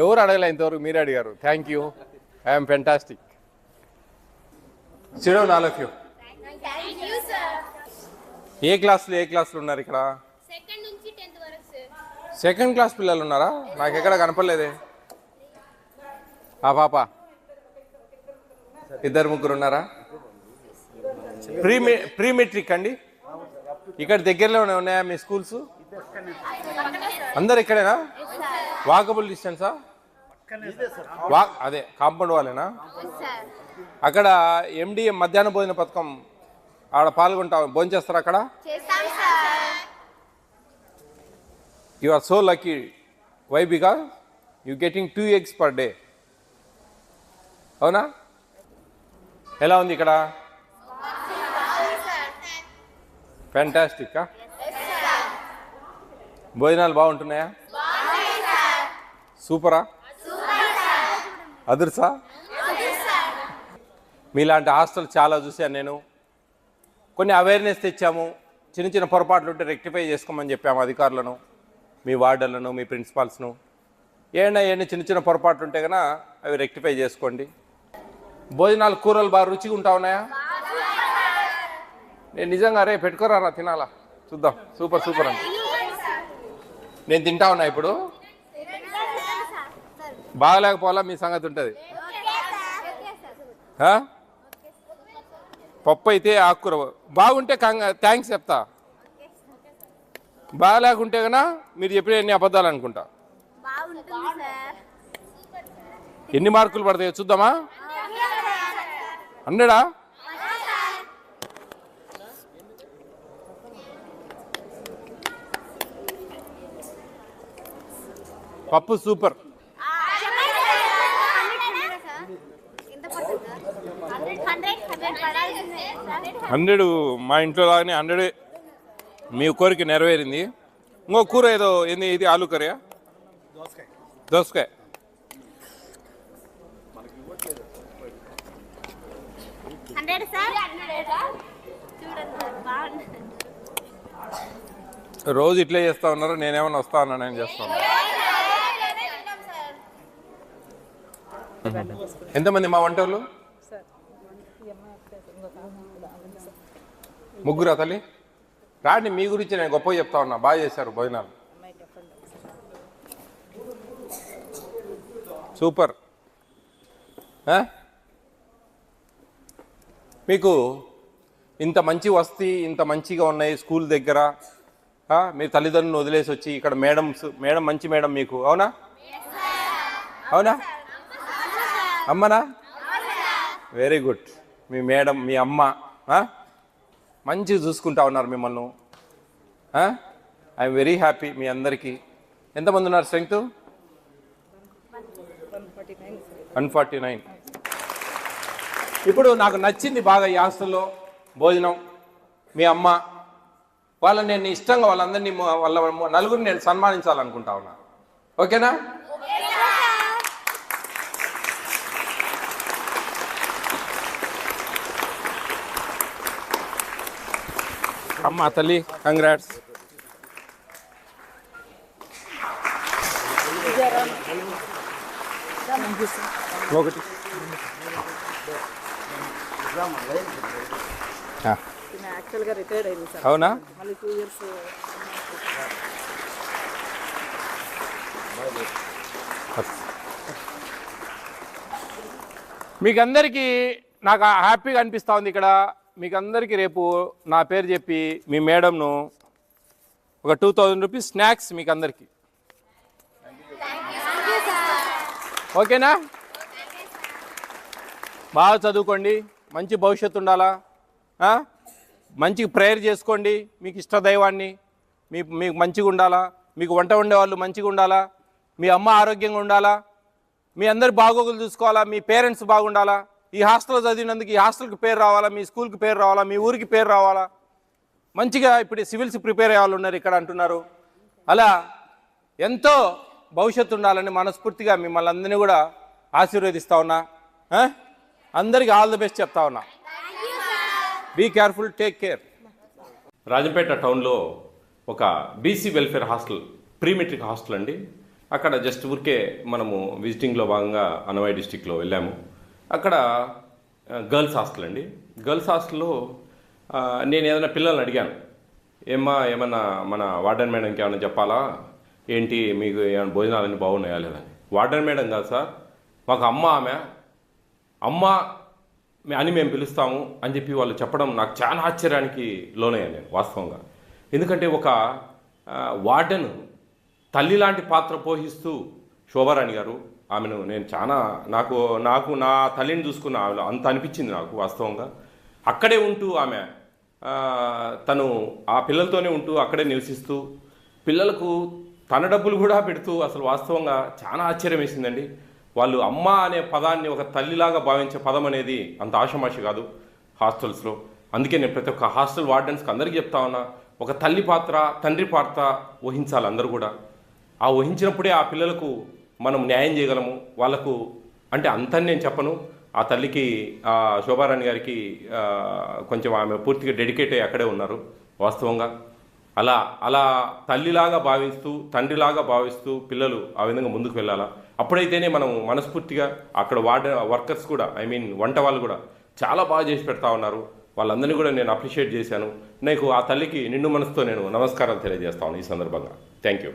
ఎవరు అడగలే ఇంతవరకు, మీరే అడిగారు. Thank you, I'm fantastic. Sit down all of you. ఏ క్లాసులు ఉన్నారు ఇక్కడ? సెకండ్ క్లాస్ పిల్లలు ఉన్నారా? నాకు ఎక్కడ కనపడలేదే. ఆ పాప ఇద్దరు ముగ్గురు ఉన్నారా? ప్రీ మెట్రిక్ అండి. ఇక్కడ దగ్గరలోనే ఉన్నాయా మీ స్కూల్స్? అందరు ఇక్కడేనా? వాకబుల్ డిస్టెన్సా? అదే కాంపౌండ్ వాళ్ళేనా? అక్కడ MDM మధ్యాహ్న భోజన పథకం ఆడ పాల్గొంటాం, భోంచేస్తారా అక్కడ? You are so lucky. Why? Because you getting 2 eggs per day. అవునా? ఎలా ఉంది ఇక్కడ? ఫ్యాంటాస్టిక్. భోజనాలు బాగుంటున్నాయా? సూపరా? అదుర్సా? మీలాంటి హాస్టల్ చాలా చూశాను నేను. కొన్ని అవేర్నెస్ తెచ్చాము. చిన్న చిన్న పొరపాట్లు ఉంటే రెక్టిఫై చేసుకోమని చెప్పాము అధికారులను, మీ వార్డర్లను, మీ ప్రిన్సిపాల్స్ను. ఏమైనా చిన్న చిన్న పొరపాట్లు ఉంటే కనుక అవి రెక్టిఫై చేసుకోండి. భోజనాలు, కూరలు బాగా రుచిగా ఉంటా ఉన్నాయా? నేను నిజంగా రే పెట్టుకోరా తినాలా, చూద్దాం. సూపర్ అంటే నేను తింటా ఉన్నా. ఇప్పుడు బాగలేకపోవాలా మీ సంగతి ఉంటుంది. పప్పు అయితే ఆకుకూర బాగుంటే థ్యాంక్స్ చెప్తా. బాగలేకుంటే కన్నా మీరు చెప్పిన ఎన్ని అబద్ధాలు అనుకుంటా. ఎన్ని మార్కులు పడతాయో చూద్దామా? 100? పప్పు సూపర్. 100 మా ఇంట్లో లాగానే 100. మీ కోరిక నెరవేరింది. ఇంకో కూర ఏదో ఏంది, ఇది ఆలు కర్రీయా? దోసకాయ. రోజు ఇట్లే చేస్తా ఉన్నారు. నేనేమన్నా వస్తా ఉన్నా, నేను చేస్తాను. ఎంతమంది మా వంటలు? ముగ్గురా తల్లి? రాండి, మీ గురించి నేను గొప్పగా చెప్తా ఉన్నా. బాగా చేశారు భోజనాలు, సూపర్. మీకు ఇంత మంచి వసతి, ఇంత మంచిగా ఉన్నాయి స్కూల్ దగ్గర. మీ తల్లిదండ్రులను వదిలేసి వచ్చి ఇక్కడ మేడం మంచి మేడం మీకు, అవునా? అవునా? అమ్మనా? Very good. మీ మేడం, మీ అమ్మ మంచిగా చూసుకుంటా ఉన్నారు మిమ్మల్ని. ఐఎమ్ వెరీ హ్యాపీ మీ అందరికీ. ఎంతమంది ఉన్నారు స్ట్రెంగ్త్? 149. ఇప్పుడు నాకు నచ్చింది బాగా ఈ హాస్టల్లో భోజనం. మీ అమ్మ వాళ్ళని నేను ఇష్టంగా వాళ్ళందరినీ వాళ్ళ నలుగురిని నేను సన్మానించాలనుకుంటా ఉన్నా. ఓకేనా? అమ్మ తల్లి, కంగ్రాట్స్. ఒకటి అవునా? మీకందరికీ నాకు హ్యాపీగా అనిపిస్తూ ఉంది ఇక్కడ. మీకు అందరికీ రేపు నా పేరు చెప్పి మీ మేడంను ఒక 2000 రూపీస్ స్నాక్స్ మీకు అందరికీ. ఓకేనా? బాగా చదువుకోండి, మంచి భవిష్యత్తు ఉండాలా, మంచిగా ప్రేయర్ చేసుకోండి మీకు ఇష్ట దైవాన్ని. మీకు మంచిగా ఉండాలా, మీకు వంట వండేవాళ్ళు మంచిగా ఉండాలా, మీ అమ్మ ఆరోగ్యంగా ఉండాలా, మీ అందరి బాగోగులు చూసుకోవాలా, మీ పేరెంట్స్ బాగుండాలా. ఈ హాస్టల్లో చదివినందుకు ఈ హాస్టల్కి పేరు రావాలా, మీ స్కూల్కి పేరు రావాలా, మీ ఊరికి పేరు రావాలా. మంచిగా ఇప్పుడు సివిల్స్ ప్రిపేర్ అయ్యే వాళ్ళు ఉన్నారు ఇక్కడ అంటున్నారు. అలా ఎంతో భవిష్యత్తు ఉండాలని మనస్ఫూర్తిగా మిమ్మల్ని అందరినీ కూడా ఆశీర్వదిస్తా ఉన్నా. అందరికీ ఆల్ ది బెస్ట్ చెప్తా ఉన్నా. Be careful, take care. Rajampet టౌన్లో ఒక BC welfare hostel, pre matric hostel అండి. అక్కడ జస్ట్ ఊరికే మనము విజిటింగ్లో భాగంగా అన్నమయ్య డిస్టిక్లో వెళ్ళాము. అక్కడ గర్ల్స్ హాస్టల్ అండి. గర్ల్స్ హాస్టల్లో నేను ఏదైనా పిల్లల్ని అడిగాను, ఏమన్నా మన వార్డెన్ మేడంకి ఏమైనా చెప్పాలా ఏంటి, మీకు ఏమైనా భోజనాలన్నీ బాగున్నాయా లేదని. వార్డెన్ మేడం కాదు సార్, మాకు ఆమె అమ్మ అని మేము పిలుస్తాము అని చెప్పి వాళ్ళు చెప్పడం నాకు చాలా ఆశ్చర్యానికి లోనయ్యాను నేను వాస్తవంగా. ఎందుకంటే ఒక వార్డెన్ తల్లి లాంటి పాత్ర పోషిస్తూ శోభారాణి గారు, ఆమెను నేను చాలా నాకు నా తల్లిని చూసుకున్న ఆమె అంత అనిపించింది నాకు వాస్తవంగా. అక్కడే ఉంటూ ఆమె తను ఆ పిల్లలతోనే ఉంటూ అక్కడే నివసిస్తూ పిల్లలకు తన డబ్బులు కూడా పెడుతూ అసలు వాస్తవంగా చాలా ఆశ్చర్యం వేసిందండి. వాళ్ళు అమ్మ అనే పదాన్ని ఒక తల్లిలాగా భావించే పదం అనేది అంత ఆషమాషి కాదు హాస్టల్స్లో. అందుకే నేను ప్రతి ఒక్క హాస్టల్ వార్డెన్స్కి అందరికీ చెప్తా ఉన్నా, ఒక తల్లి పాత్ర తండ్రి పాత్ర వహించాలి అందరూ కూడా. ఆ వహించినప్పుడే ఆ పిల్లలకు మనం న్యాయం చేయగలము. వాళ్ళకు అంటే అంతని నేను చెప్పను, ఆ తల్లికి శోభారాణి గారికి కొంచెం ఆమె పూర్తిగా డెడికేట్ అయ్యి అక్కడే ఉన్నారు వాస్తవంగా. అలా అలా తల్లిలాగా భావిస్తూ తండ్రిలాగా భావిస్తూ పిల్లలు ఆ విధంగా ముందుకు వెళ్ళాలా. అప్పుడైతేనే మనం మనస్ఫూర్తిగా అక్కడ వర్కర్స్ కూడా వంట వాళ్ళు కూడా చాలా బాగా చేసి పెడతా ఉన్నారు. వాళ్ళందరినీ కూడా నేను అప్రిషియేట్ చేశాను. నాకు ఆ తల్లికి నిండు మనసుతో నేను నమస్కారాలు తెలియజేస్తాను ఈ సందర్భంగా. Thank you.